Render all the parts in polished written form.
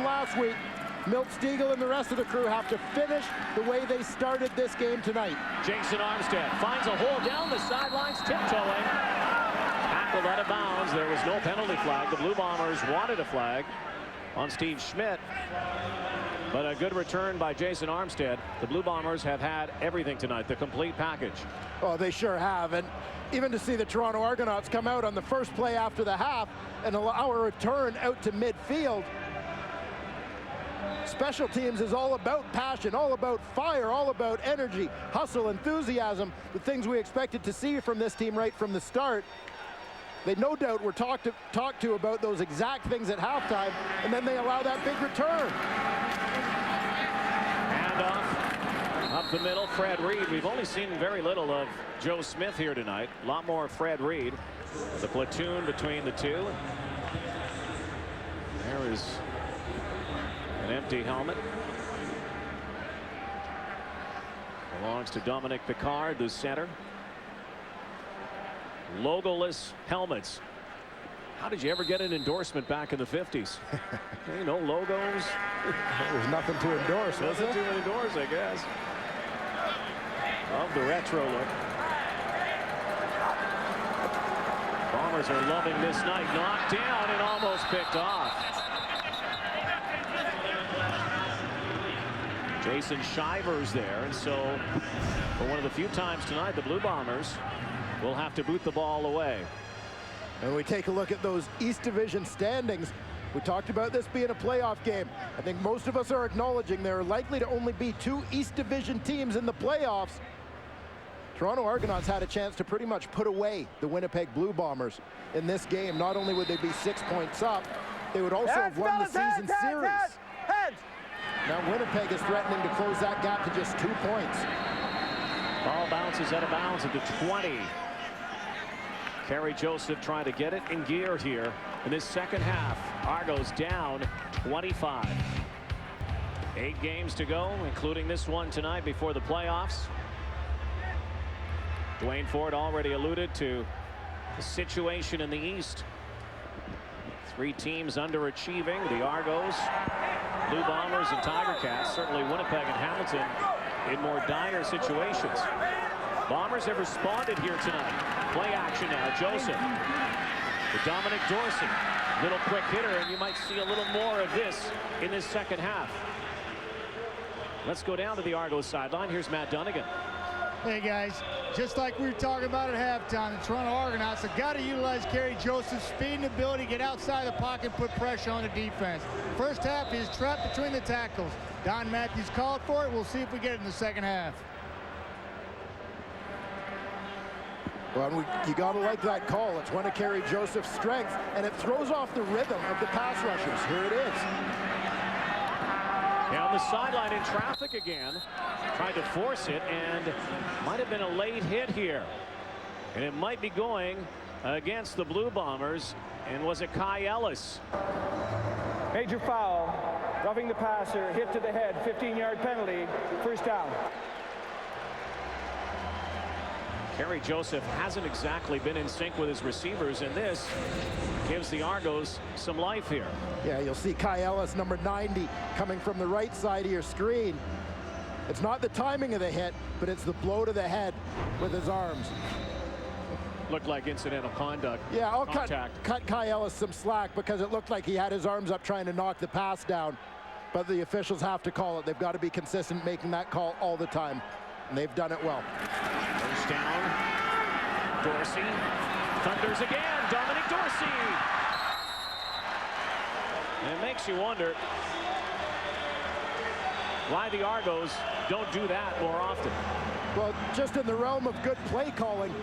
last week. Milt Stiegel and the rest of the crew have to finish the way they started this game tonight. Jason Armstead finds a hole down the sidelines, tiptoeing. Tackled out of bounds. There was no penalty flag. The Blue Bombers wanted a flag on Steve Schmidt. But a good return by Jason Armstead. The Blue Bombers have had everything tonight, the complete package. Oh, they sure have. And even to see the Toronto Argonauts come out on the first play after the half and allow a return out to midfield. Special teams is all about passion, all about fire, all about energy, hustle, enthusiasm, the things we expected to see from this team right from the start. They no doubt were talked to about those exact things at halftime, and then they allow that big return. And up the middle, Fred Reed. We've only seen very little of Joe Smith here tonight. A lot more Fred Reed. The platoon between the two. There is an empty helmet. Belongs to Dominic Picard, the center. Logoless helmets. How did you ever get an endorsement back in the 50s? No logos. There's nothing to endorse, was it? Nothing to endorse, I guess. Love the retro look. Bombers are loving this night. Knocked down and almost picked off. Jason Shivers there, and so for one of the few times tonight, the Blue Bombers will have to boot the ball away. And we take a look at those East Division standings. We talked about this being a playoff game. I think most of us are acknowledging there are likely to only be 2 East Division teams in the playoffs. Toronto Argonauts had a chance to pretty much put away the Winnipeg Blue Bombers in this game. Not only would they be 6 points up, they would also have won the season series. Now Winnipeg is threatening to close that gap to just 2 points. Ball bounces out of bounds at the 20. Kerry Joseph trying to get it in gear here in this second half. Argos down 25. 8 games to go, including this one tonight before the playoffs. Dwayne Ford already alluded to the situation in the East. 3 teams underachieving. The Argos, Blue Bombers, and Tiger Cats. Certainly Winnipeg and Hamilton in more dire situations. Bombers have responded here tonight. Play action now. Joseph. To Dominic Dorsey. Little quick hitter, and you might see a little more of this in this second half. Let's go down to the Argos sideline. Here's Matt Dunnigan. Hey guys, just like we were talking about at halftime, the Toronto Argonauts have got to utilize Kerry Joseph's speed and ability to get outside the pocket and put pressure on the defense. First half is trapped between the tackles. Don Matthews called for it. We'll see if we get it in the second half. Well, you got to like that call. It's one of Kerry Joseph's strengths, and it throws off the rhythm of the pass rushers. Here it is. Down the sideline in traffic again. Tried to force it, and might have been a late hit here. And it might be going against the Blue Bombers. And was it Kai Ellis? Major foul, roughing the passer, hit to the head, 15-yard penalty, first down. Kerry Joseph hasn't exactly been in sync with his receivers, and this gives the Argos some life here. Yeah, you'll see Kai Ellis, number 90, coming from the right side of your screen. It's not the timing of the hit, but it's the blow to the head with his arms. Looked like incidental conduct. Yeah, I'll cut Kai Ellis some slack because it looked like he had his arms up trying to knock the pass down. But the officials have to call it. They've got to be consistent making that call all the time. And they've done it well. First down. Dorsey. Thunders again. Dominic Dorsey. And it makes you wonder why the Argos don't do that more often. Well, just in the realm of good play calling,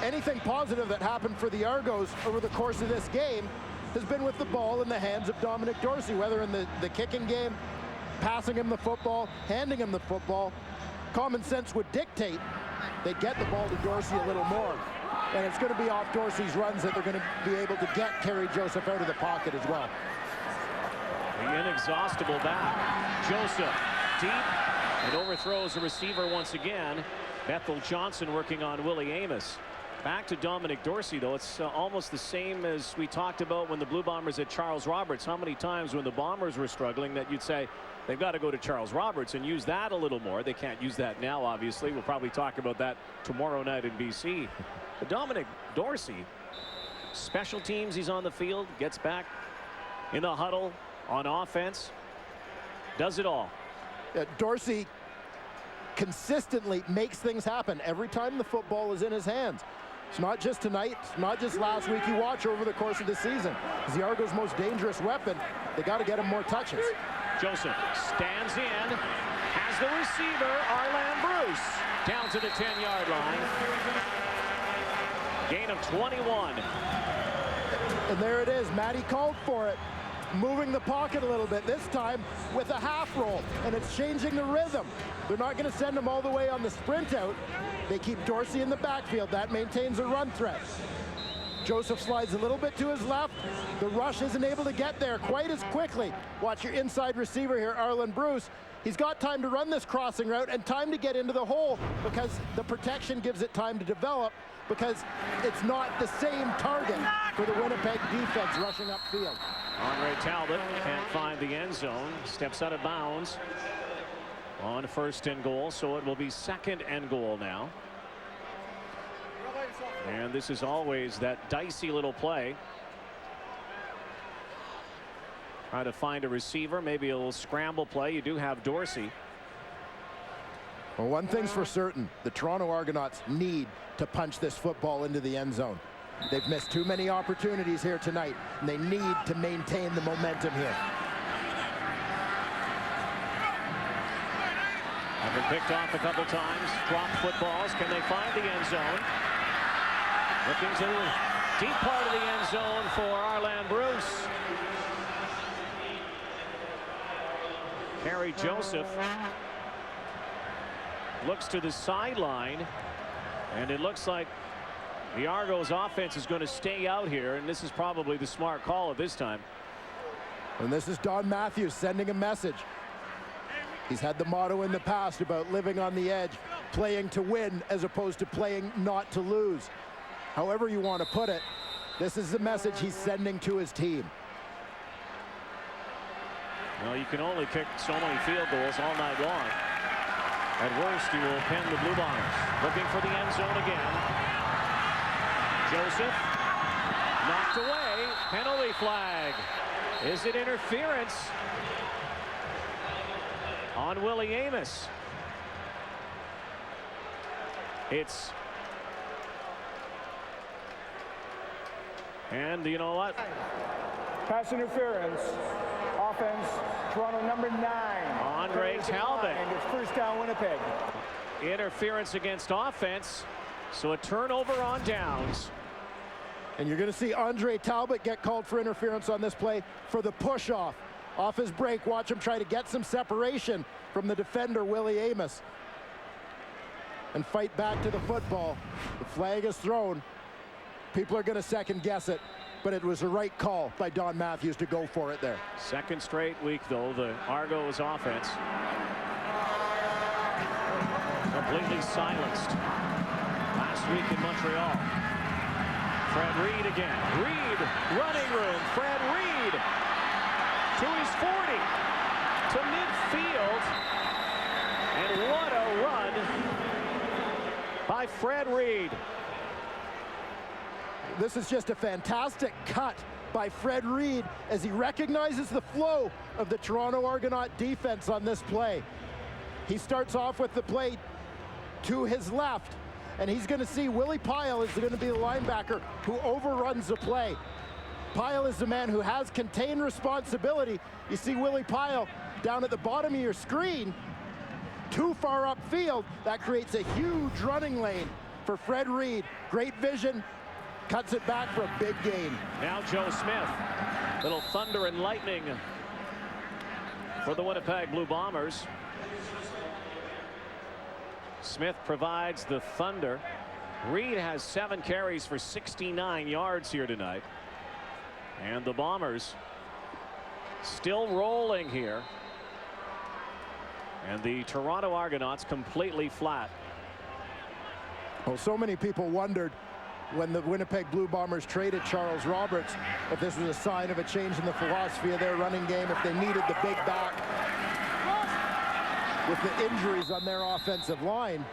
anything positive that happened for the Argos over the course of this game has been with the ball in the hands of Dominic Dorsey, whether in the kicking game, passing him the football, handing him the football. Common sense would dictate they get the ball to Dorsey a little more. And it's going to be off Dorsey's runs that they're going to be able to get Kerry Joseph out of the pocket as well. The inexhaustible back. Joseph deep and overthrows the receiver once again. Bethel Johnson working on Willie Amos. Back to Dominic Dorsey, though. It's almost the same as we talked about when the Blue Bombers had Charles Roberts. How many times when the Bombers were struggling that you'd say they've got to go to Charles Roberts and use that a little more. They can't use that now, obviously. We'll probably talk about that tomorrow night in BC. But Dominic Dorsey, special teams, he's on the field, gets back in the huddle on offense, does it all. Yeah, Dorsey consistently makes things happen every time the football is in his hands. It's not just tonight, it's not just last week. You watch over the course of the season. He's the Argos' most dangerous weapon. They got to get him more touches. Joseph stands in, has the receiver, Arland Bruce, down to the 10-yard line. Gain of 21. And there it is. Matty called for it. Moving the pocket a little bit, this time with a half roll, and it's changing the rhythm. They're not going to send him all the way on the sprint out. They keep Dorsey in the backfield. That maintains a run threat. Joseph slides a little bit to his left. The rush isn't able to get there quite as quickly. Watch your inside receiver here, Arland Bruce. He's got time to run this crossing route and time to get into the hole because the protection gives it time to develop, because it's not the same target for the Winnipeg defense rushing upfield. Andre Talbot can't find the end zone, steps out of bounds on 1st and goal, so it will be 2nd and goal now. And this is always that dicey little play. Try to find a receiver, maybe a little scramble play. You do have Dorsey. Well, one thing's for certain, the Toronto Argonauts need to punch this football into the end zone. They've missed too many opportunities here tonight, and they need to maintain the momentum here. Have been picked off a couple times, dropped footballs. Can they find the end zone? Looking to the deep part of the end zone for Arland Bruce. Kerry Joseph looks to the sideline, and it looks like the Argos offense is going to stay out here, and this is probably the smart call at this time. And this is Don Matthews sending a message. He's had the motto in the past about living on the edge, playing to win as opposed to playing not to lose. However you want to put it, this is the message he's sending to his team. Well, you can only kick so many field goals all night long. At worst, you will pin the Blue Bombers. Looking for the end zone again. Joseph knocked away. Penalty flag. Is it interference on Willie Amos? It's, and you know what? Pass interference. Offense, Toronto number 9. Andre Talbot. And it's 1st down Winnipeg. Interference against offense. So a turnover on downs. And you're going to see Andre Talbot get called for interference on this play for the push-off. Off his break, watch him try to get some separation from the defender, Willie Amos, and fight back to the football. The flag is thrown. People are going to second-guess it, but it was the right call by Don Matthews to go for it there. 2nd straight week, though, the Argos offense completely silenced last week in Montreal. Fred Reed again. Reed, running room. Fred Reed to his 40, to midfield. And what a run by Fred Reed. This is just a fantastic cut by Fred Reed as he recognizes the flow of the Toronto Argonaut defense on this play. He starts off with the play to his left, and he's going to see Willie Pyle is going to be the linebacker who overruns the play. Pyle is the man who has contained responsibility. You see Willie Pyle down at the bottom of your screen, too far upfield. That creates a huge running lane for Fred Reed. Great vision, cuts it back for a big gain. Now Joe Smith, little thunder and lightning for the Winnipeg Blue Bombers. Smith provides the thunder. Reed has 7 carries for 69 yards here tonight. And the Bombers still rolling here. And the Toronto Argonauts completely flat. Well, so many people wondered when the Winnipeg Blue Bombers traded Charles Roberts, if this was a sign of a change in the philosophy of their running game, if they needed the big back with the injuries on their offensive line.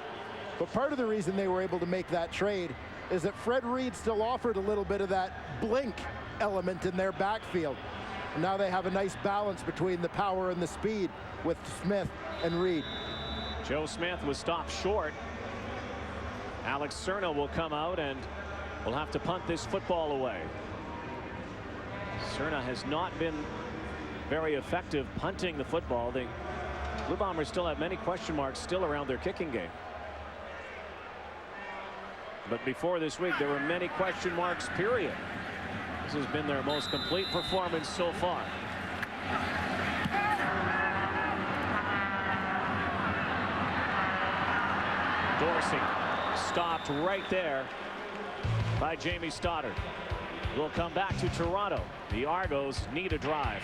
But part of the reason they were able to make that trade is that Fred Reed still offered a little bit of that blink element in their backfield. And now they have a nice balance between the power and the speed with Smith and Reed. Joe Smith was stopped short. Alex Cerna will come out and will have to punt this football away. Cerna has not been very effective punting the football. The Blue Bombers still have many question marks still around their kicking game. But before this week, there were many question marks, period. This has been their most complete performance so far. Dorsey stopped right there by Jamie Stoddard. We'll come back to Toronto. The Argos need a drive.